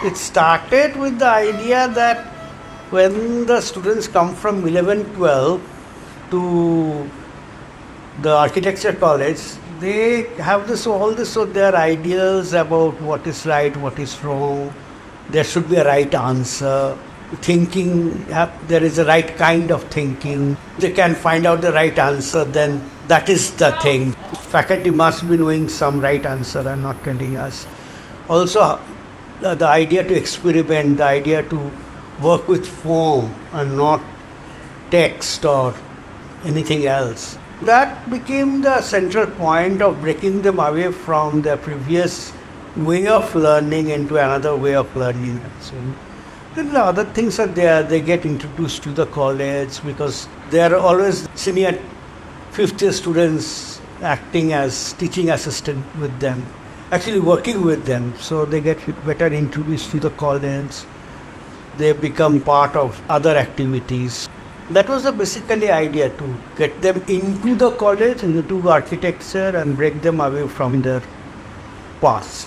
It started with the idea that when the students come from 11-12 to the architecture college, they have their ideas about what is right, what is wrong. There should be a right answer. There is a right kind of thinking. They can find out the right answer, then that is the thing. Faculty must be knowing some right answer and not telling us. Also, the idea to experiment, the idea to work with form and not text or anything else. That became the central point of breaking them away from their previous way of learning into another way of learning. So, then the other things are there. They get introduced to the college because there are always senior fifth year students acting as teaching assistant with them, actually working with them. So they get better introduced to the college. They become part of other activities. That was the basically idea, to get them into the college, into architecture, and break them away from their past.